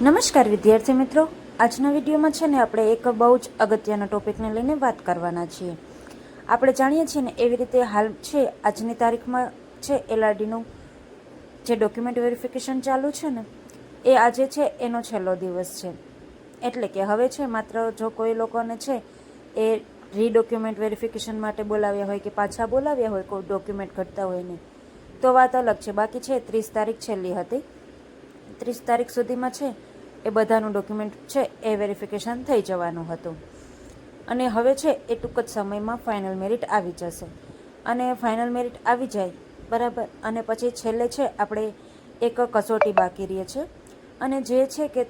નમસ્કાર વિદ્યાર્થી મિત્રો, આજના વિડીયોમાં છે ને આપણે એક બહુ જ અગત્યના ટોપિકને લઈને વાત કરવાના છીએ. આપણે જાણીએ છીએ ને એવી રીતે હાલ છે આજની તારીખમાં છે એલઆરડીનું જે ડોક્યુમેન્ટ વેરિફિકેશન ચાલુ છે ને એ આજે છે એનો છેલ્લો દિવસ છે. એટલે કે હવે છે માત્ર જો કોઈ લોકોને છે એ રીડોક્યુમેન્ટ વેરિફિકેશન માટે બોલાવ્યા હોય કે પાછા બોલાવ્યા હોય કોઈ ડોક્યુમેન્ટ ઘટતા હોય ને તો વાત અલગ છે. બાકી છે 30 તારીખ છેલ્લી હતી. 30 તારીખ સુધીમાં છે એ બધાનું ડોક્યુમેન્ટ છે એ વેરિફિકેશન થઈ જવાનું હતું અને હવે છે એ ટૂંક જ સમયમાં ફાઇનલ મેરિટ આવી જશે. અને ફાઇનલ મેરિટ આવી જાય બરાબર અને પછી છેલ્લે છે આપણે એક કસોટી બાકી રહે છે અને જે છે કે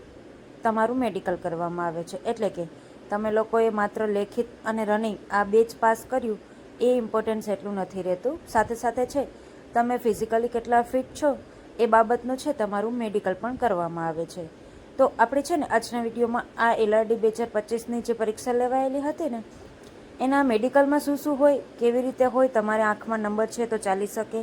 તમારું મેડિકલ કરવામાં આવે છે. એટલે કે તમે લોકોએ માત્ર લેખિત અને રનિંગ આ બે જ પાસ કર્યું એ ઇમ્પોર્ટન્સ એટલું નથી રહેતું. સાથે સાથે છે તમે ફિઝિકલી કેટલા ફિટ છો એ બાબતનું છે તમારું મેડિકલ પણ કરવામાં આવે છે. તો આપણે છે ને આજના વિડીયોમાં આ એલઆરડી 2025ની જે પરીક્ષા લેવાયેલી હતી ને એના મેડિકલમાં શું શું હોય, કેવી રીતે હોય, તમારે આંખમાં નંબર છે તો ચાલી શકે,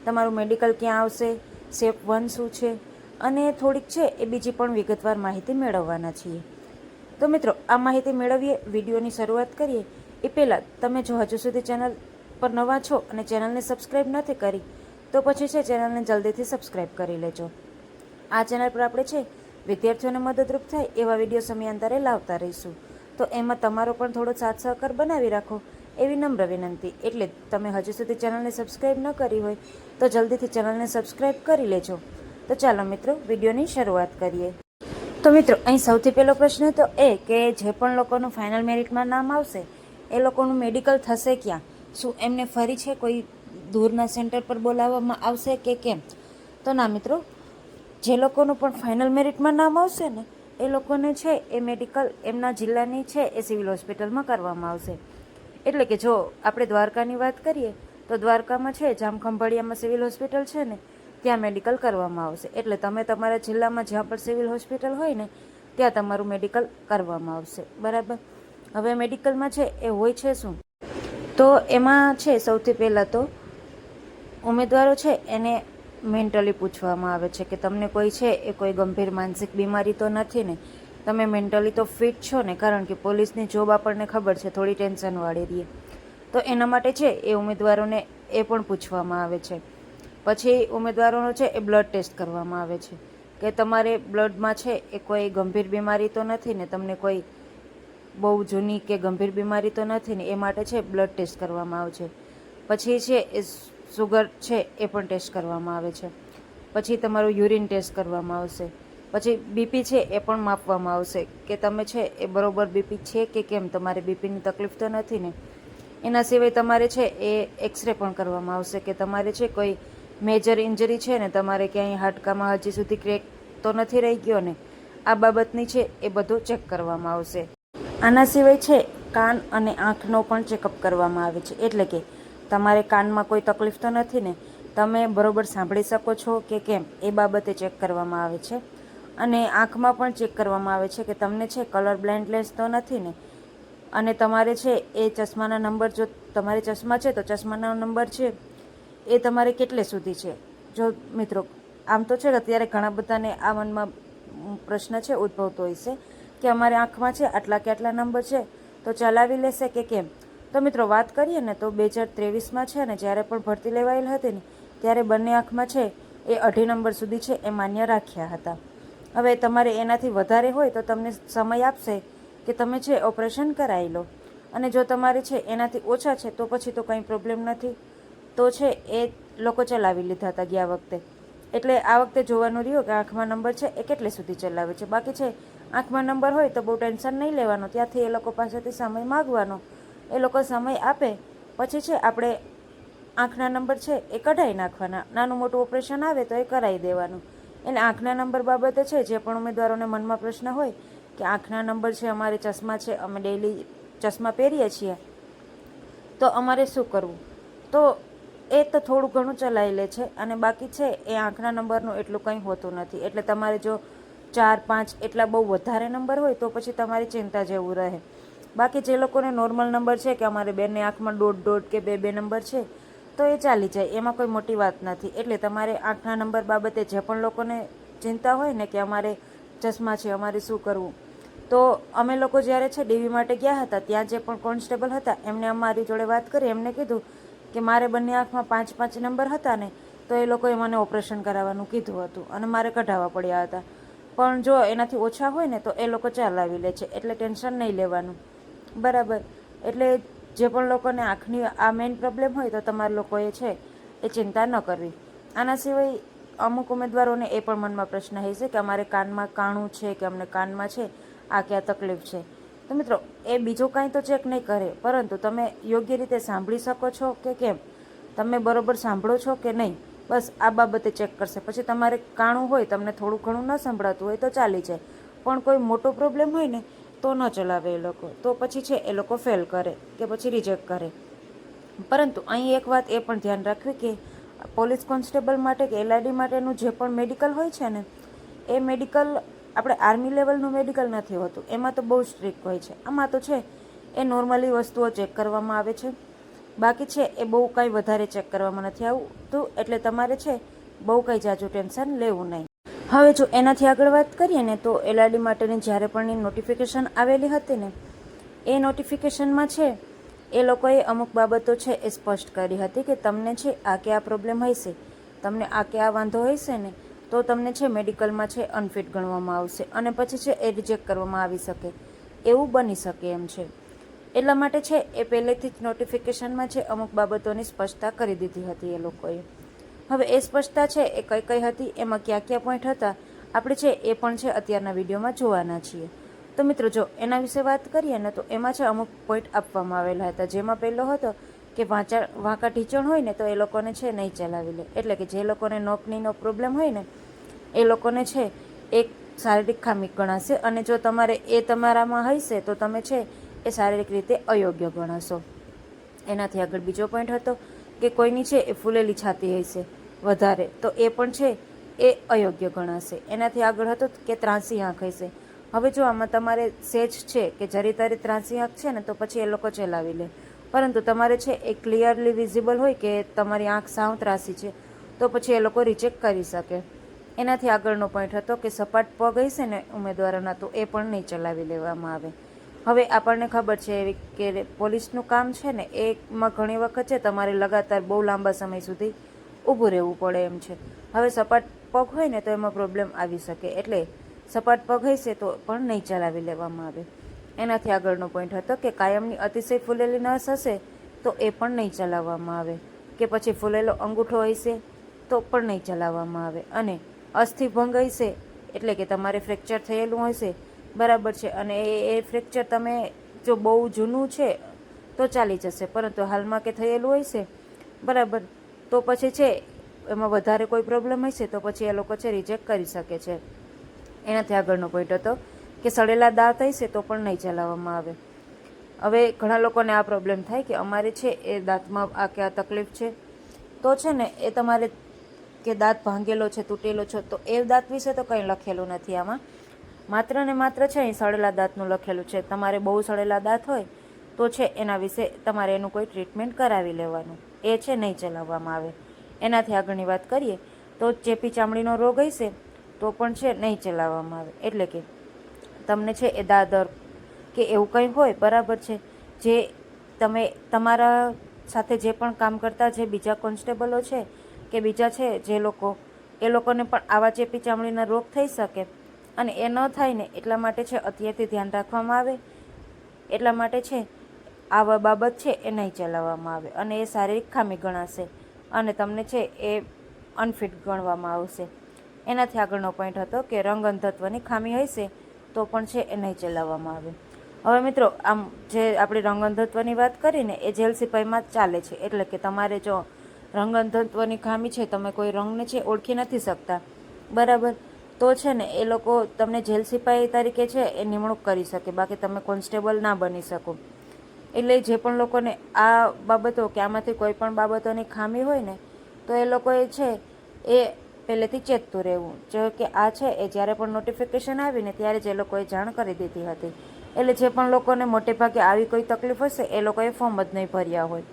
તમારું મેડિકલ ક્યાં આવશે, શેપ 1 શું છે અને થોડીક છે એ બીજી પણ વિગતવાર માહિતી મેળવવાના છીએ. તો મિત્રો આ માહિતી મેળવીએ, વિડીયોની શરૂઆત કરીએ એ પહેલાં તમે જો હજુ સુધી ચેનલ પર નવા છો અને ચેનલને સબસ્ક્રાઈબ નથી કરી તો પછી છે ચેનલને જલ્દીથી સબસ્ક્રાઈબ કરી લેજો. આ ચેનલ પર આપણે છે વિદ્યાર્થીઓને મદદરૂપ થાય એવા વિડીયો સમયાંતરે લાવતા રહીશું. તો એમાં તમારો પણ થોડો સાથ સહકાર બનાવી રાખો એવી નમ્ર વિનંતી. એટલે તમે હજુ સુધી ચેનલને સબસ્ક્રાઈબ ન કરી હોય તો જલ્દીથી ચેનલને સબસ્ક્રાઈબ કરી લેજો. તો ચાલો મિત્રો વિડીયોની શરૂઆત કરીએ. તો મિત્રો અહીં સૌથી પહેલો પ્રશ્ન તો એ કે જે પણ લોકોનું ફાઇનલ મેરિટમાં નામ આવશે એ લોકોનું મેડિકલ થશે ક્યાં? શું એમને ફરી છે કોઈ દૂરના સેન્ટર પર બોલાવવામાં આવશે કે કેમ? તો ના મિત્રો, જે લોકોનું પણ ફાઇનલ મેરિટમાં નામ આવશે ને એ લોકોને છે એ મેડિકલ એમના જિલ્લાની છે એ સિવિલ હોસ્પિટલમાં કરવામાં આવશે. એટલે કે જો આપણે દ્વારકાની વાત કરીએ તો દ્વારકામાં છે જામખંભાળિયામાં સિવિલ હોસ્પિટલ છે ને ત્યાં મેડિકલ કરવામાં આવશે. એટલે તમે તમારા જિલ્લામાં જ્યાં પણ સિવિલ હોસ્પિટલ હોય ને ત્યાં તમારું મેડિકલ કરવામાં આવશે. બરાબર. હવે મેડિકલમાં છે એ હોય છે શું? તો એમાં છે સૌથી પહેલાં તો ઉમેદવારો છે એને મેન્ટલી પૂછવામાં આવે છે કે તમને કોઈ છે એ કોઈ ગંભીર માનસિક બીમારી તો નથી ને, તમે મેન્ટલી તો ફિટ છો ને? કારણ કે પોલીસની જોબ આપણને ખબર છે થોડી ટેન્શનવાળી રહે. તો એના માટે છે એ ઉમેદવારોને એ પણ પૂછવામાં આવે છે. પછી ઉમેદવારોનો છે એ બ્લડ ટેસ્ટ કરવામાં આવે છે કે તમારે બ્લડમાં છે એ કોઈ ગંભીર બીમારી તો નથી ને, તમને કોઈ બહુ જૂની કે ગંભીર બીમારી તો નથી ને, એ માટે છે બ્લડ ટેસ્ટ કરવામાં આવે છે. પછી છે એ સુગર છે એ પણ ટેસ્ટ કરવામાં આવે છે. પછી તમારું યુરિન ટેસ્ટ કરવામાં આવશે. પછી બીપી છે એ પણ માપવામાં આવશે કે તમે છે એ બરોબર બીપી છે કે કેમ, તમારે બીપીની તકલીફ તો નથી ને. એના સિવાય તમારે છે એ એક્સરે પણ કરવામાં આવશે કે તમારે છે કોઈ મેજર ઇન્જરી છે ને, તમારે ક્યાંય હાડકામાં હજી સુધી ક્રેક તો નથી રહી ગયો ને, આ બાબતની છે એ બધું ચેક કરવામાં આવશે. આના સિવાય છે કાન અને આંખનો પણ ચેકઅપ કરવામાં આવે છે. એટલે કે તમારે કાનમાં કોઈ તકલીફ તો નથી ને, તમે બરોબર સાંભળી શકો છો કે કેમ, એ બાબતે ચેક કરવામાં આવે છે. અને આંખમાં પણ ચેક કરવામાં આવે છે કે તમને છે કલર બ્લાઇન્ડનેસ તો નથી ને, અને તમારે છે એ ચશ્માના નંબર, જો તમારે ચશ્મા છે તો ચશ્માનો નંબર છે એ તમારે કેટલે સુધી છે. જો મિત્રો આમ તો છે કે અત્યારે ઘણા બધાને આ મનમાં પ્રશ્ન છે ઉદ્ભવતો હોય છે કે અમારે આંખમાં છે આટલા કે આટલા નંબર છે તો ચલાવી લેશે કે કેમ. તો મિત્રો વાત કરીએ ને તો 2023માં છે ને જ્યારે પણ ભરતી લેવાયેલ હતી ને ત્યારે બંને આંખમાં છે એ 2.5 નંબર સુધી છે એ માન્ય રાખ્યા હતા. હવે તમારે એનાથી વધારે હોય તો તમને સમય આપશે કે તમે છે ઓપરેશન કરાવી લો, અને જો તમારે છે એનાથી ઓછા છે તો પછી તો કંઈ પ્રોબ્લેમ નથી. તો છે એ લોકો ચલાવી લીધા હતા ગયા વખતે. એટલે આ વખતે જોવાનું રહ્યું કે આંખમાં નંબર છે એ કેટલે સુધી ચલાવે છે. બાકી છે આંખમાં નંબર હોય તો બહુ ટેન્શન નહીં લેવાનું, ત્યાંથી એ લોકો પાસેથી સમય માગવાનો, એ લોકો સમય આપે પછી છે આપણે આંખના નંબર છે એ કઢાવી નાખવાના. નાનું મોટું ઓપરેશન આવે તો એ કરાવી દેવાનું. એટલે આંખના નંબર બાબતે છે જે પણ ઉમેદવારોને મનમાં પ્રશ્ન હોય કે આંખના નંબર છે, અમારે ચશ્મા છે, અમે ડેઈલી ચશ્મા પહેરીએ છીએ તો અમારે શું કરવું, તો એ તો થોડું ઘણું ચલાવી લે છે. અને બાકી છે એ આંખના નંબરનું એટલું કંઈ હોતું નથી. એટલે તમારે જો 4, 5 એટલા બહુ વધારે નંબર હોય તો પછી તમારી ચિંતા જેવું રહે. બાકી જે લોકોને નોર્મલ નંબર છે કે અમારે બેને આંખમાં 1.5 કે 2 નંબર છે તો એ ચાલી જાય, એમાં કોઈ મોટી વાત નથી. એટલે તમારે આંખના નંબર બાબતે જે પણ લોકોને ચિંતા હોય ને કે અમારે ચશ્મા છે, અમારે શું કરવું? તો અમે લોકો જ્યારે છે ડીવી માટે ગયા હતા, ત્યાં જે પણ કોન્સ્ટેબલ હતા એમને અમારી જોડે વાત કરી. એમને કીધું કે મારે બંને આંખમાં 5-5 નંબર હતા ને, તો એ લોકોએ મને ઓપરેશન કરાવવાનું કીધું હતું અને મારે કઢાવવા પડ્યા હતા. પણ જો એનાથી ઓછા હોય ને તો એ લોકો ચલાવી લે છે, એટલે ટેન્શન નહીં લેવાનું, બરાબર. એટલે જે પણ લોકોને આંખની આ મેઇન પ્રોબ્લેમ હોય તો તમારા લોકોએ છે એ ચિંતા ન કરવી. આના સિવાય અમુક ઉમેદવારોને એ પણ મનમાં પ્રશ્ન હોય છે કે અમારે કાનમાં કાણું છે કે અમને કાનમાં છે આ ક્યાં તકલીફ છે. તો મિત્રો, એ બીજું કાંઈ તો ચેક નહીં કરે, પરંતુ તમે યોગ્ય રીતે સાંભળી શકો છો કે કેમ, તમે બરોબર સાંભળો છો કે નહીં, બસ આ બાબતે ચેક કરશે. પછી તમારે કાણું હોય, તમને થોડું ઘણું ન સંભળાતું હોય તો ચાલી જાય, પણ કોઈ મોટો પ્રોબ્લેમ હોય ને તો ન ચલાવે એ લોકો. તો પછી છે એ લોકો ફેલ કરે કે પછી રિજેક્ટ કરે. પરંતુ અહીં એક વાત એ પણ ધ્યાન રાખવી કે પોલીસ કોન્સ્ટેબલ માટે કે એલઆઈડી માટેનું જે પણ મેડિકલ હોય છે ને, એ મેડિકલ આપણે આર્મી લેવલનું મેડિકલ નથી હોતું. એમાં તો બહુ સ્ટ્રિક્ટ હોય છે. આમાં તો છે એ નોર્મલી વસ્તુઓ ચેક કરવામાં આવે છે, બાકી છે એ બહુ કાંઈ વધારે ચેક કરવામાં નથી આવતું. એટલે તમારે છે બહુ કાંઈ જાજુ ટેન્શન લેવું નહીં. હવે જો એનાથી આગળ વાત કરીએ ને, તો એલઆઈડી માટેની જ્યારે પણ નોટિફિકેશન આવેલી હતી ને, એ નોટિફિકેશનમાં છે એ લોકોએ અમુક બાબતો છે એ સ્પષ્ટ કરી હતી કે તમને છે આ કે આ પ્રોબ્લેમ હશે, તમને આ કે આ વાંધો હશે ને, તો તમને છે મેડિકલમાં છે અનફિટ ગણવામાં આવશે અને પછી છે એ રિજેક્ટ કરવામાં આવી શકે, એવું બની શકે એમ છે. એટલા માટે છે એ પહેલેથી જ નોટિફિકેશનમાં છે અમુક બાબતોની સ્પષ્ટતા કરી દીધી હતી એ લોકોએ. હવે એ સ્પષ્ટતા છે એ કઈ કઈ હતી, એમાં કયા કયા પોઈન્ટ હતા, આપણે છે એ પણ છે અત્યારના વિડીયોમાં જોવાના છીએ. તો મિત્રો, જો એના વિશે વાત કરીએ ને, તો એમાં છે અમુક પોઈન્ટ આપવામાં આવેલા હતા. જેમાં પહેલો હતો કે વાંકા ઢીંચણ હોય ને તો એ લોકોને છે નહીં ચલાવી લે. એટલે કે જે લોકોને નોકનીનો પ્રોબ્લેમ હોય ને એ લોકોને છે એક શારીરિક ખામી ગણાશે, અને જો તમારે એ તમારામાં હશે તો તમે છે એ શારીરિક રીતે અયોગ્ય ગણાશો. એનાથી આગળ બીજો પોઈન્ટ હતો કે કોઈની છે એ ફૂલેલી છાતી હશે વધારે, તો એ પણ છે એ અયોગ્ય ગણાશે. એનાથી આગળ હતો કે ત્રાંસી આંખ હશે. હવે જો આમાં તમારે સેજ છે કે જરી તારી ત્રાંસી આંખ છે ને તો પછી એ લોકો ચલાવી લે, પરંતુ તમારે છે એ ક્લિયરલી વિઝિબલ હોય કે તમારી આંખ સાવ ત્રાસી છે તો પછી એ લોકો રિજેક્ટ કરી શકે. એનાથી આગળનો પોઈન્ટ હતો કે સપાટ પગ હશે ને ઉમેદવારોના, તો એ પણ નહીં ચલાવી લેવામાં આવે. હવે આપણને ખબર છે કે પોલીસનું કામ છે ને એમાં ઘણી વખત છે તમારે લગાતાર બહુ લાંબા સમય સુધી ઊભું રહેવું પડે એમ છે. હવે સપાટ પગ હોય ને તો એમાં પ્રોબ્લેમ આવી શકે, એટલે સપાટ પગ હશે તો પણ નહીં ચલાવી લેવામાં આવે. એનાથી આગળનો પોઈન્ટ હતો કે કાયમની અતિશય ફૂલેલી નસ હશે તો એ પણ નહીં ચલાવવામાં આવે, કે પછી ફૂલેલો અંગૂઠો હશે તો પણ નહીં ચલાવવામાં આવે. અને અસ્થિભંગ હશે એટલે કે તમારે ફ્રેક્ચર થયેલું હશે, બરાબર છે, અને એ ફ્રેક્ચર તમે જો બહુ જૂનું છે તો ચાલી જશે, પરંતુ હાલમાં કે થયેલું હશે, બરાબર, તો પછી છે એમાં વધારે કોઈ પ્રોબ્લેમ હશે તો પછી એ લોકો છે રિજેક્ટ કરી શકે છે. એનાથી આગળનો પોઈન્ટ હતો કે સડેલા દાંત હશે તો પણ નહીં ચલાવવામાં આવે. હવે ઘણા લોકોને આ પ્રોબ્લેમ થાય કે અમારે છે એ દાંતમાં આ કે આ તકલીફ છે, તો છે ને એ તમારે કે દાંત ભાંગેલો છે, તૂટેલો છે, તો એ દાંત વિશે તો કંઈ લખેલું નથી આમાં. માત્ર ને માત્ર છે અહીં સડેલા દાંતનું લખેલું છે. તમારે બહુ સડેલા દાંત હોય તો છે એના વિશે તમારે એનું કોઈ ટ્રીટમેન્ટ કરાવી લેવાનું, એ છે નહીં ચલાવવામાં આવે. એનાથી આગળની વાત કરીએ તો ચેપી ચામડીનો રોગ હશે તો પણ છે નહીં ચલાવવામાં આવે. એટલે કે તમને છે એ દાદર કે એવું કંઈ હોય, બરાબર છે, જે તમે તમારા સાથે જે પણ કામ કરતા જે બીજા કોન્સ્ટેબલો છે કે બીજા છે જે લોકો, એ લોકોને પણ આવા ચેપી ચામડીના રોગ થઈ શકે, અને એ ન થાય ને એટલા માટે છે અત્યારથી ધ્યાન રાખવામાં આવે. એટલા માટે છે આવા બાબત છે એ નહીં ચલાવવામાં આવે, અને એ શારીરિક ખામી ગણાશે અને તમને છે એ અનફિટ ગણવામાં આવશે. એનાથી આગળનો પોઈન્ટ હતો કે રંગ અંધત્વની ખામી હશે તો પણ છે એ નહીં ચલાવવામાં આવે. હવે મિત્રો, આમ જે આપણે રંગ અંધત્વની વાત કરીને એ જેલ સિપાહીમાં ચાલે છે. એટલે કે તમારે જો રંગ અંધત્વની ખામી છે, તમે કોઈ રંગને છે ઓળખી નથી શકતા, બરાબર, તો છે ને એ લોકો તમને જેલ સિપાહી તરીકે છે એ નિમણૂક કરી શકે, બાકી તમે કોન્સ્ટેબલ ના બની શકો. એટલે જે પણ લોકોને આ બાબતો કે આમાંથી કોઈ પણ બાબતોની ખામી હોય ને તો એ લોકોએ છે એ પહેલેથી ચેતતું રહેવું. જો કે આ છે એ જ્યારે પણ નોટિફિકેશન આવીને ત્યારે જ એ લોકોએ જાણ કરી દીધી હતી. એટલે જે પણ લોકોને મોટે ભાગે આવી કોઈ તકલીફ હશે એ લોકોએ ફોર્મ જ નહીં ભર્યા હોય,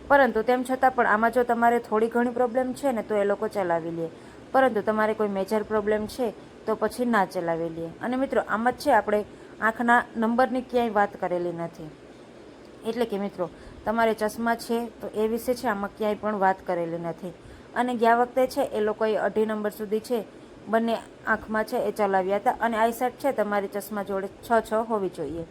પરંતુ તેમ છતાં પણ આમાં જો તમારે થોડી ઘણી પ્રોબ્લેમ છે ને તો એ લોકો ચલાવી લે, પરંતુ તમારે કોઈ મેજર પ્રોબ્લેમ છે તો પછી ના ચલાવી લઈએ. અને મિત્રો આમાં જ છે આપણે આંખના નંબરની ક્યાંય વાત કરેલી નથી. એટલે કે મિત્રો તમારે ચશ્મા છે તો એ વિશે છે આમાં ક્યાંય પણ વાત કરેલી નથી. અને ગયા વખતે છે એ લોકોએ 2.5 નંબર સુધી છે બંને આંખમાં છે એ ચલાવ્યા હતા. અને આઈસાઇટ છે તમારી ચશ્મા જોડે 6 હોવી જોઈએ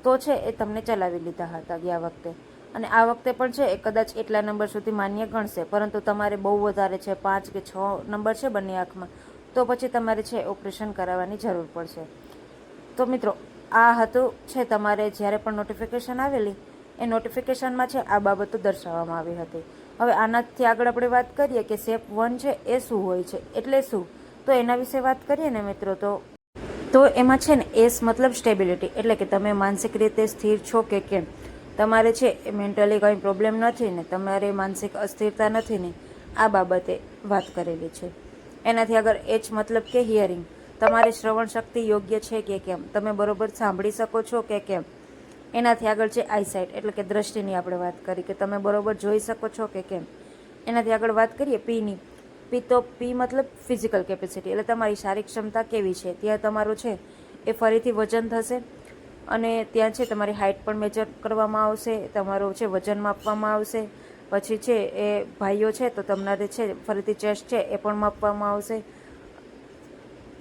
તો છે એ તમને ચલાવી લીધા હતા ગયા વખતે. અને આ વખતે પણ છે એ કદાચ એટલા નંબર સુધી માન્ય ગણશે, પરંતુ તમારે બહુ વધારે છે 5 કે 6 નંબર છે બંને આંખમાં, તો પછી તમારે છે ઓપરેશન કરાવવાની જરૂર પડશે. તો મિત્રો આ હતું છે તમારે જ્યારે પણ નોટિફિકેશન આવેલી એ નોટિફિકેશનમાં છે આ બાબતો દર્શાવવામાં આવી હતી. હવે આનાથી આગળ આપણે વાત કરીએ કે સ્ટેપ 1 છે એ શું હોય છે, એટલે શું, તો એના વિશે વાત કરીએ ને મિત્રો તો એમાં છે ને એસ મતલબ સ્ટેબિલિટી, એટલે કે તમે માનસિક રીતે સ્થિર છો કે કેમ, તમારે છે મેન્ટલી કંઈ પ્રોબ્લેમ નથી ને, તમારે માનસિક અસ્થિરતા નથી ને, આ બાબતે વાત કરેલી છે. એનાથી આગળ એચ મતલબ કે હિયરિંગ, તમારી શ્રવણ શક્તિ યોગ્ય છે કે કેમ, તમે બરોબર સાંભળી શકો છો કે કેમ. એનાથી આગળ છે આઈસાઇટ, એટલે કે દ્રષ્ટિની આપણે વાત કરી કે તમે બરોબર જોઈ શકો છો કે કેમ. એનાથી આગળ વાત કરીએ પીની, પી મતલબ ફિઝિકલ કેપેસિટી, એટલે તમારી શારીરિક ક્ષમતા કેવી છે. ત્યાં તમારું છે એ ફરીથી વજન થશે અને ત્યાં છે તમારી હાઇટ પણ મેજર કરવામાં આવશે, તમારું છે વજન માપવામાં આવશે. પછી છે એ ભાઈઓ છે તો તમારે છે ફરીથી ચેસ્ટ છે એ પણ માપવામાં આવશે.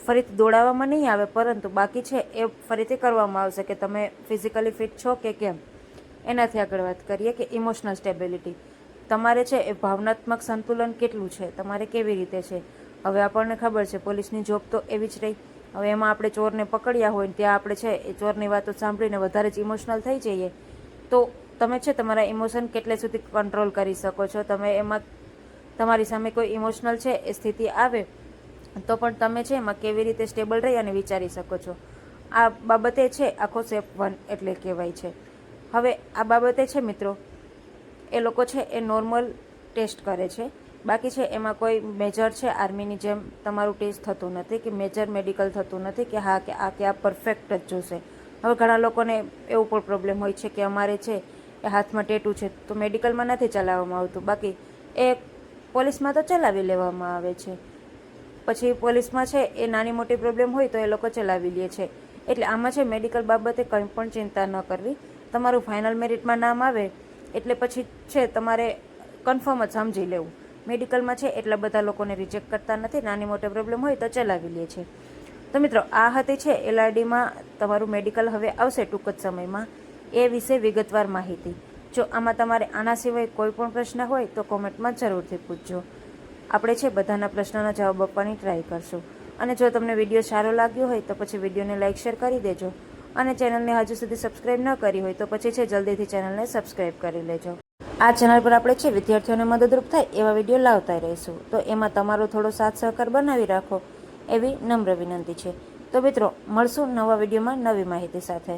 ફરીથી દોડાવવામાં નહીં આવે, પરંતુ બાકી છે એ ફરીથી કરવામાં આવશે કે તમે ફિઝિકલી ફિટ છો કે કેમ. એનાથી આગળ વાત કરીએ કે ઇમોશનલ સ્ટેબિલિટી, તમારે છે એ ભાવનાત્મક સંતુલન કેટલું છે, તમારે કેવી રીતે છે. હવે આપણને ખબર છે પોલીસની જોબ તો એવી જ રહી. હવે એમાં આપણે ચોરને પકડ્યા હોય ત્યાં આપણે છે એ ચોરની વાતો સાંભળીને વધારે જ ઇમોશનલ થઈ જઈએ, તો તમે છે તમારા ઇમોશન કેટલે સુધી કંટ્રોલ કરી શકો છો. તમે એમાં તમારી સામે કોઈ ઇમોશનલ છે એ સ્થિતિ આવે તો પણ તમે છે એમાં કેવી રીતે સ્ટેબલ રહી અને વિચારી શકો છો. આ બાબતે છે આખો સ્ટેપ 1 એટલે કહેવાય છે. હવે આ બાબતે છે મિત્રો એ લોકો છે એ નોર્મલ ટેસ્ટ કરે છે, બાકી છે એમાં કોઈ મેજર છે આર્મીની જેમ તમારું ટેસ્ટ થતું નથી કે મેજર મેડિકલ થતું નથી કે હા કે આ પરફેક્ટ જ જોશે. હવે ઘણા લોકોને એવું પણ પ્રોબ્લેમ હોય છે કે અમારે છે એ હાથમાં ટેટુ છે તો મેડિકલમાં નથી ચલાવવામાં આવતું, બાકી એ પોલીસમાં તો ચલાવી લેવામાં આવે છે. પછી પોલીસમાં છે એ નાની મોટી પ્રોબ્લેમ હોય તો એ લોકો ચલાવી લે છે. એટલે આમાં છે મેડિકલ બાબતે કંઈ પણ ચિંતા ન કરવી. તમારું ફાઇનલ મેરિટમાં નામ આવે એટલે પછી છે તમારે કન્ફર્મ જ સમજી લેવું. મેડિકલમાં છે એટલા બધા લોકોને રિજેક્ટ કરતા નથી, નાની મોટી પ્રોબ્લેમ હોય તો ચલાવી લે છે. તો મિત્રો આ હતી છે LRDમાં તમારું મેડિકલ હવે આવશે ટૂંક જ સમયમાં, એ વિશે વિગતવાર માહિતી. જો આમાં તમારે આના સિવાય કોઈ પણ પ્રશ્ન હોય તો કોમેન્ટમાં જરૂરથી પૂછજો. આપણે છે બધાના પ્રશ્નોના જવાબ આપવાની ટ્રાય કરશું. અને જો તમને વિડીયો સારો લાગ્યો હોય તો પછી વિડીયોને લાઇક શેર કરી દેજો. અને ચેનલને હજુ સુધી સબસ્ક્રાઈબ ન કરી હોય તો પછી છે જલ્દીથી ચેનલને સબસ્ક્રાઈબ કરી લેજો. આ ચેનલ પર આપણે છે વિદ્યાર્થીઓને મદદરૂપ થાય એવા વિડીયો લાવતા રહીશું, તો એમાં તમારો થોડો સાથ સહકાર બનાવી રાખો એવી નમ્ર વિનંતી છે. તો મિત્રો મળશું નવા વિડીયોમાં નવી માહિતી સાથે.